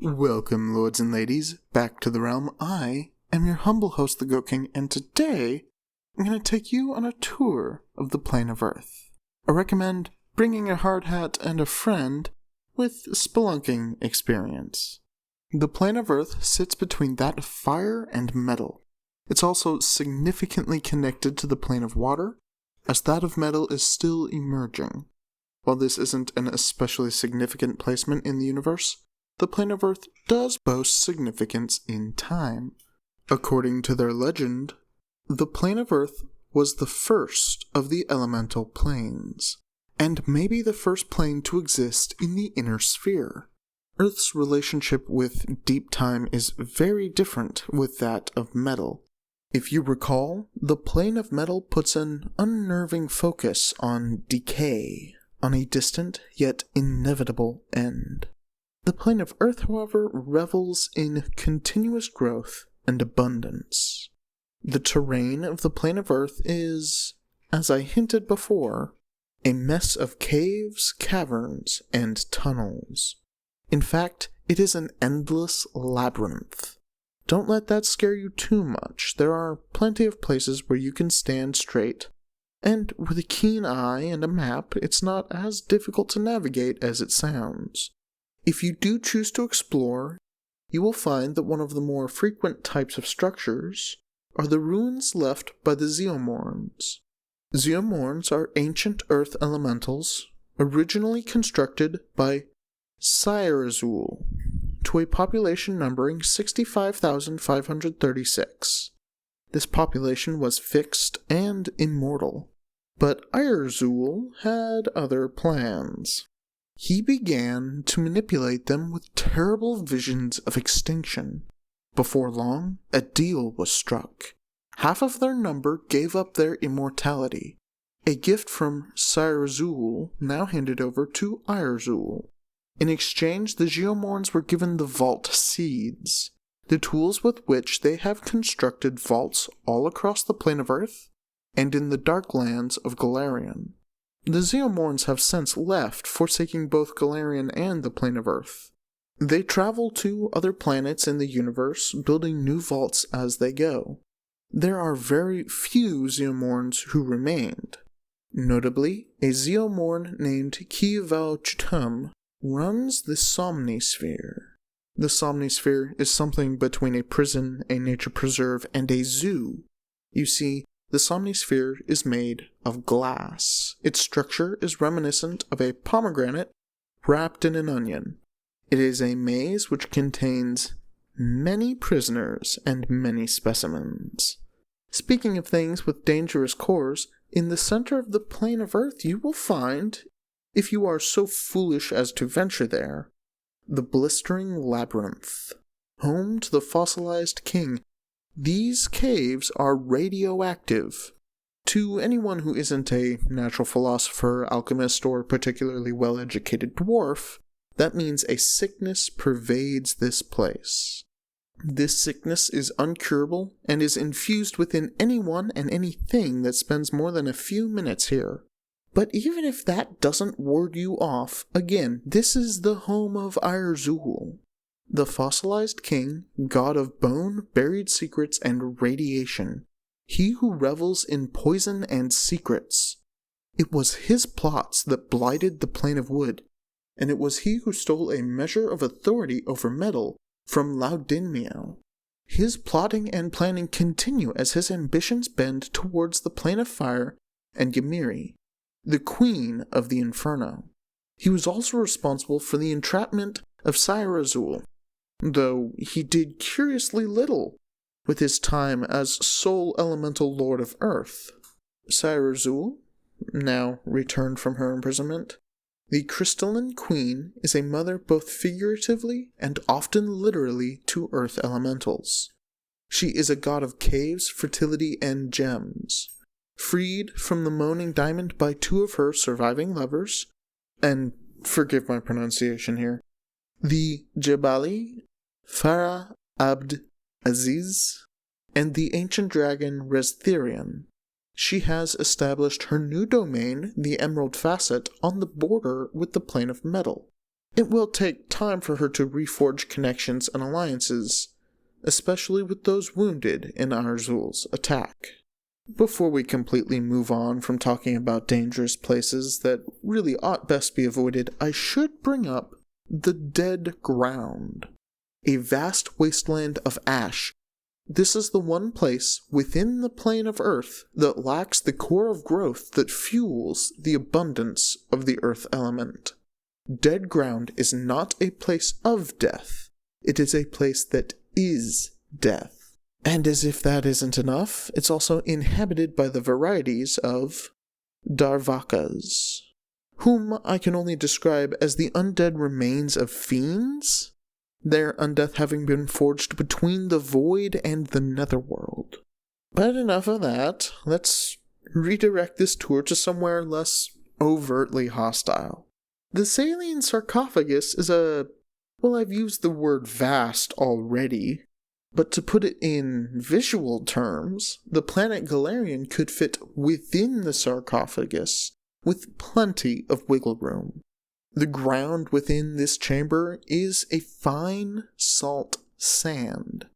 Welcome, lords and ladies, back to the realm. I am your humble host, the Goat King, and today I'm going to take you on a tour of the plane of Earth. I recommend bringing a hard hat and a friend with spelunking experience. The plane of Earth sits between that of fire and metal. It's also significantly connected to the plane of water, as that of metal is still emerging. While this isn't an especially significant placement in the universe, the plane of Earth does boast significance in time. According to their legend, the plane of Earth was the first of the elemental planes, and maybe the first plane to exist in the inner sphere. Earth's relationship with deep time is very different with that of metal. If you recall, the plane of metal puts an unnerving focus on decay, on a distant yet inevitable end. The plane of Earth, however, revels in continuous growth and abundance. The terrain of the plane of Earth is, as I hinted before, a mess of caves, caverns, and tunnels. In fact, it is an endless labyrinth. Don't let that scare you too much. There are plenty of places where you can stand straight, and with a keen eye and a map, it's not as difficult to navigate as it sounds. If you do choose to explore, you will find that one of the more frequent types of structures are the ruins left by the Zeomorns. Zeomorns are ancient earth elementals, originally constructed by Sairazul, to a population numbering 65,536. This population was fixed and immortal, but Irzul had other plans. He began to manipulate them with terrible visions of extinction. Before long, a deal was struck. Half of their number gave up their immortality, a gift from Sairazul now handed over to Irzul. In exchange, the Zeomorns were given the Vault Seeds, the tools with which they have constructed vaults all across the plane of Earth and in the dark lands of Golarion. The Zeomorns have since left, forsaking both Golarion and the plane of Earth. They travel to other planets in the universe, building new vaults as they go. There are very few Zeomorns who remained. Notably, a Zeomorn named Kivao Chutum runs the Somnisphere. The Somnisphere is something between a prison, a nature preserve, and a zoo. You see, the Somnisphere is made of glass. Its structure is reminiscent of a pomegranate wrapped in an onion. It is a maze which contains many prisoners and many specimens. Speaking of things with dangerous cores, in the center of the plane of Earth you will find, if you are so foolish as to venture there, the Blistering Labyrinth, home to the fossilized king. These caves are radioactive. To anyone who isn't a natural philosopher, alchemist, or particularly well-educated dwarf, that means a sickness pervades this place. This sickness is uncurable and is infused within anyone and anything that spends more than a few minutes here. But even if that doesn't ward you off, again, this is the home of Irzul, the fossilized king, god of bone, buried secrets, and radiation. He who revels in poison and secrets. It was his plots that blighted the plane of wood, and it was he who stole a measure of authority over metal from Laudinmiao. His plotting and planning continue as his ambitions bend towards the plane of fire and Ymiri, the queen of the Inferno. He was also responsible for the entrapment of Sairazul, though he did curiously little with his time as sole elemental lord of Earth. Sairazul, now returned from her imprisonment, the Crystallin Queen is a mother both figuratively and often literally to Earth elementals. She is a god of caves, fertility, and gems. Freed from the Moaning Diamond by two of her surviving lovers, and forgive my pronunciation here, the Jebali, Farah Abd Aziz, and the ancient dragon Restherion, she has established her new domain, the Emerald Facet, on the border with the plane of metal. It will take time for her to reforge connections and alliances, especially with those wounded in Arzul's attack. Before we completely move on from talking about dangerous places that really ought best be avoided, I should bring up the Dead Ground, a vast wasteland of ash. This is the one place within the plane of Earth that lacks the core of growth that fuels the abundance of the Earth element. Dead Ground is not a place of death. It is a place that is death. And as if that isn't enough, it's also inhabited by the varieties of Darvakas, whom I can only describe as the undead remains of fiends, their undeath having been forged between the void and the netherworld. But enough of that. Let's redirect this tour to somewhere less overtly hostile. The saline sarcophagus is I've used the word vast already, but to put it in visual terms, the planet Galarian could fit within the sarcophagus with plenty of wiggle room. The ground within this chamber is a fine salt sand.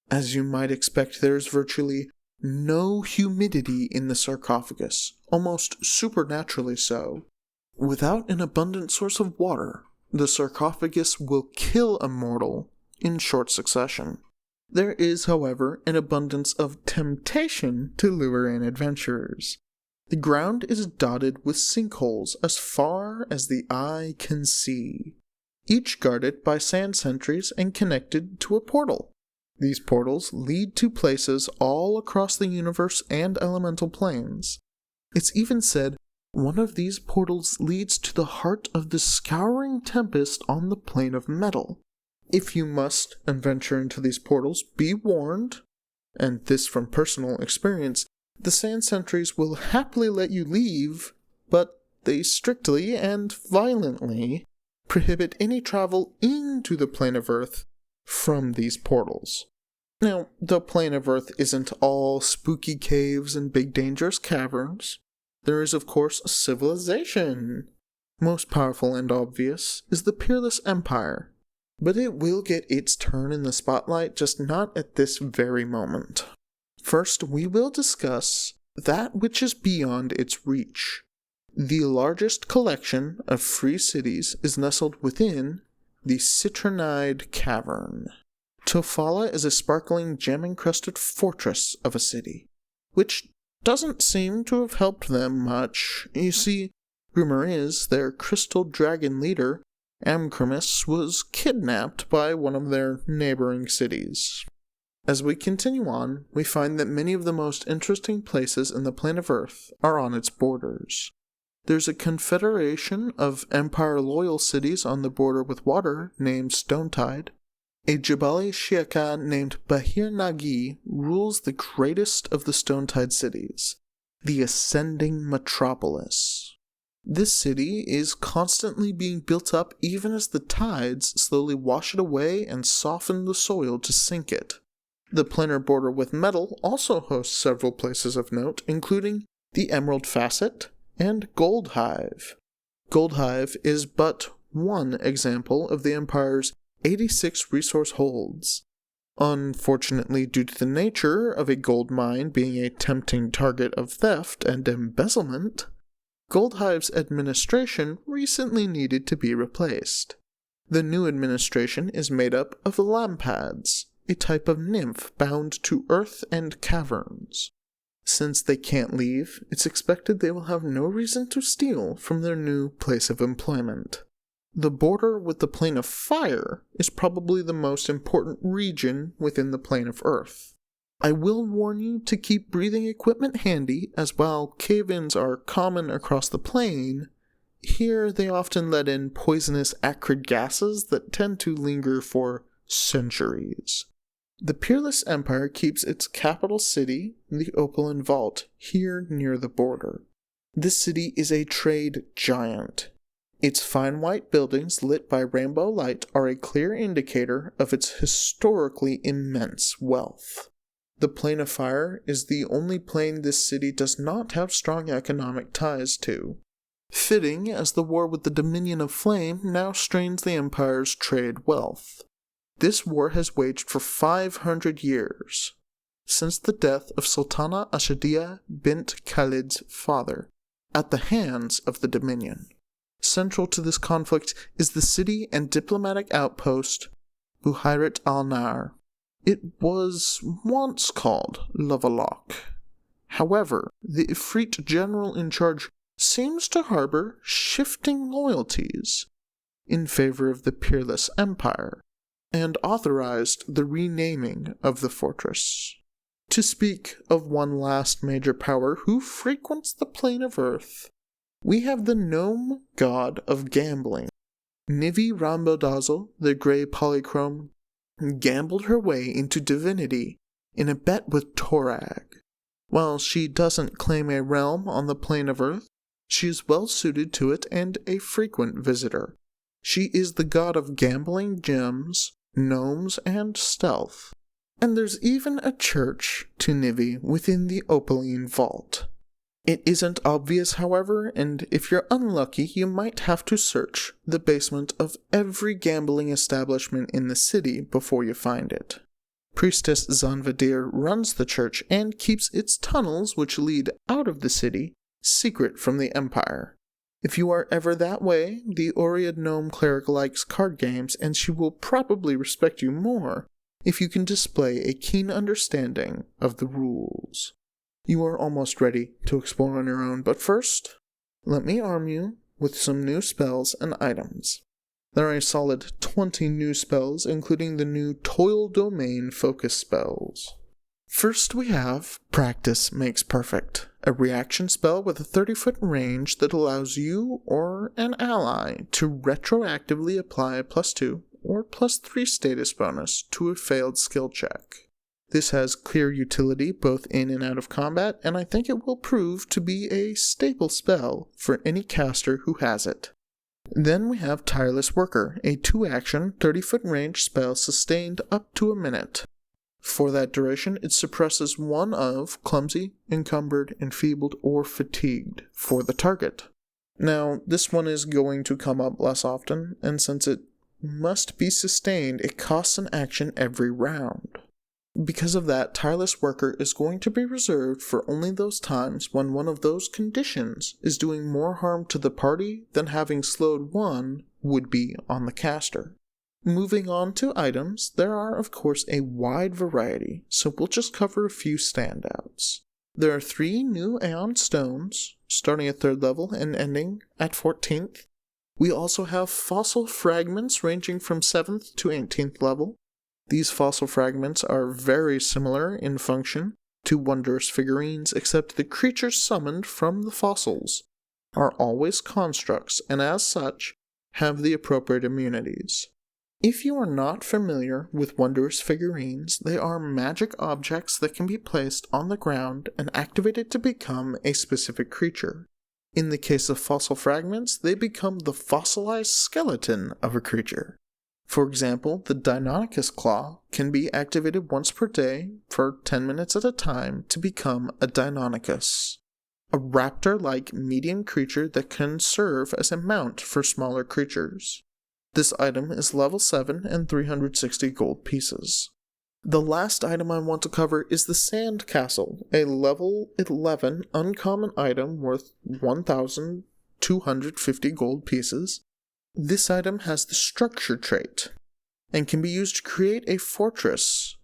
As you might expect, there is virtually no humidity in the sarcophagus, almost supernaturally so. Without an abundant source of water, the sarcophagus will kill a mortal in short succession. There is, however, an abundance of temptation to lure in adventurers. The ground is dotted with sinkholes as far as the eye can see, each guarded by sand sentries and connected to a portal. These portals lead to places all across the universe and elemental planes. It's even said one of these portals leads to the heart of the scouring tempest on the plane of metal. If you must adventure into these portals, be warned, and this from personal experience, the sand sentries will happily let you leave, but they strictly and violently prohibit any travel into the plane of Earth from these portals. Now, the plane of Earth isn't all spooky caves and big dangerous caverns. There is, of course, a civilization. Most powerful and obvious is the Peerless Empire, but it will get its turn in the spotlight, just not at this very moment. First, we will discuss that which is beyond its reach. The largest collection of free cities is nestled within the Citronide Cavern. Tofala is a sparkling gem-encrusted fortress of a city, which doesn't seem to have helped them much. You see, rumor is their crystal dragon leader, Amchremis, was kidnapped by one of their neighboring cities. As we continue on, we find that many of the most interesting places in the plane of Earth are on its borders. There's a confederation of Empire-loyal cities on the border with water named Stonetide. A Jabali Shiaka named Bahir Nagi rules the greatest of the Stonetide cities, the Ascending Metropolis. This city is constantly being built up even as the tides slowly wash it away and soften the soil to sink it. The planar border with metal also hosts several places of note, including the Emerald Facet and Gold Hive. Gold Hive is but one example of the Empire's 86 resource holds. Unfortunately, due to the nature of a gold mine being a tempting target of theft and embezzlement, Gold Hive's administration recently needed to be replaced. The new administration is made up of lampads, a type of nymph bound to earth and caverns. Since they can't leave, it's expected they will have no reason to steal from their new place of employment. The border with the plane of fire is probably the most important region within the plane of Earth. I will warn you to keep breathing equipment handy, as while cave-ins are common across the plane, here they often let in poisonous acrid gases that tend to linger for centuries. The Peerless Empire keeps its capital city, the Opaline Vault, here near the border. This city is a trade giant. Its fine white buildings lit by rainbow light are a clear indicator of its historically immense wealth. The Plane of Fire is the only plane this city does not have strong economic ties to. Fitting as the war with the Dominion of Flame now strains the Empire's trade wealth. This war has waged for 500 years, since the death of Sultana Ashadia bint Khalid's father, at the hands of the Dominion. Central to this conflict is the city and diplomatic outpost Buhairat al-Nar. It was once called Lovalok. However, the Ifrit general in charge seems to harbor shifting loyalties in favor of the peerless empire, and authorized the renaming of the fortress. To speak of one last major power who frequents the plane of Earth, we have the gnome god of gambling. Nivei Rambodazzle, the grey polychrome, gambled her way into divinity in a bet with Torag. While she doesn't claim a realm on the plane of Earth, she is well suited to it and a frequent visitor. She is the god of gambling gems, gnomes, and stealth. And there's even a church to Nivei within the Opaline Vault. It isn't obvious, however, and if you're unlucky, you might have to search the basement of every gambling establishment in the city before you find it. Priestess Zanvadir runs the church and keeps its tunnels, which lead out of the city, secret from the Empire. If you are ever that way, the Oread Gnome Cleric likes card games, and she will probably respect you more if you can display a keen understanding of the rules. You are almost ready to explore on your own, but first, let me arm you with some new spells and items. There are a solid 20 new spells, including the new Toil Domain focus spells. First we have Practice Makes Perfect, a reaction spell with a 30-foot range that allows you or an ally to retroactively apply a +2 or +3 status bonus to a failed skill check. This has clear utility both in and out of combat, and I think it will prove to be a staple spell for any caster who has it. Then we have Tireless Worker, a 2-action, 30-foot range spell sustained up to a minute. For that duration, it suppresses one of clumsy, encumbered, enfeebled, or fatigued for the target. Now, this one is going to come up less often, and since it must be sustained, it costs an action every round. Because of that, Tireless Worker is going to be reserved for only those times when one of those conditions is doing more harm to the party than having slowed one would be on the caster. Moving on to items, there are of course a wide variety, so we'll just cover a few standouts. There are 3 new Aeon Stones, starting at 3rd level and ending at 14th. We also have Fossil Fragments ranging from 7th to 18th level. These fossil fragments are very similar in function to Wondrous Figurines, except the creatures summoned from the fossils are always constructs, and as such, have the appropriate immunities. If you are not familiar with Wondrous Figurines, they are magic objects that can be placed on the ground and activated to become a specific creature. In the case of fossil fragments, they become the fossilized skeleton of a creature. For example, the Deinonychus Claw can be activated once per day for 10 minutes at a time to become a Deinonychus, a raptor-like medium creature that can serve as a mount for smaller creatures. This item is level 7 and 360 gold pieces. The last item I want to cover is the Sand Castle, a level 11 uncommon item worth 1,250 gold pieces. This item has the Structure trait, and can be used to create a fortress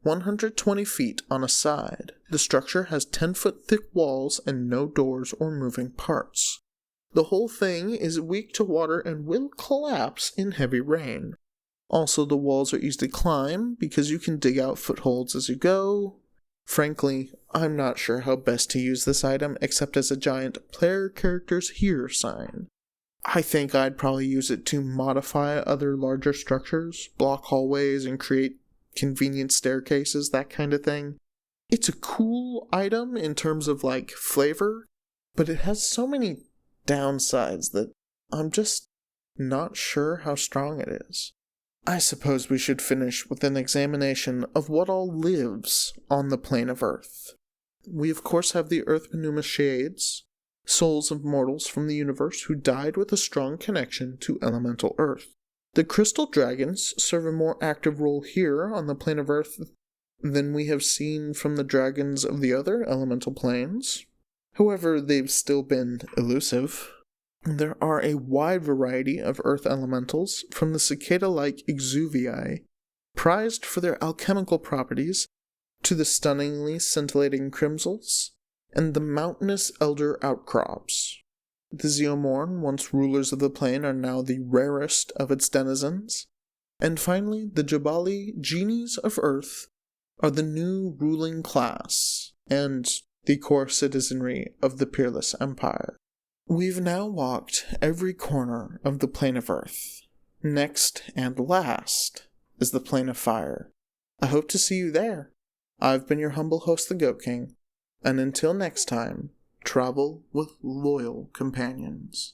120 feet on a side. The structure has 10-foot thick walls and no doors or moving parts. The whole thing is weak to water and will collapse in heavy rain. Also, the walls are easy to climb because you can dig out footholds as you go. Frankly, I'm not sure how best to use this item except as a giant player character's here sign. I think I'd probably use it to modify other larger structures, block hallways, and create convenient staircases, that kind of thing. It's a cool item in terms of, flavor, but it has so many downsides that I'm just not sure how strong it is. I suppose we should finish with an examination of what all lives on the plane of Earth. We of course have the Earth Pneuma Shades, souls of mortals from the universe who died with a strong connection to elemental Earth. The crystal dragons serve a more active role here on the plane of Earth than we have seen from the dragons of the other elemental planes. However, they've still been elusive. There are a wide variety of Earth elementals, from the cicada-like exuvii, prized for their alchemical properties, to the stunningly scintillating crimsals, and the mountainous elder outcrops. The Zeomorn, once rulers of the plane, are now the rarest of its denizens. And finally, the Jabali genies of Earth are the new ruling class, and the core citizenry of the Peerless Empire. We've now walked every corner of the plane of Earth. Next and last is the plane of fire. I hope to see you there. I've been your humble host, the Goat King, and until next time, travel with loyal companions.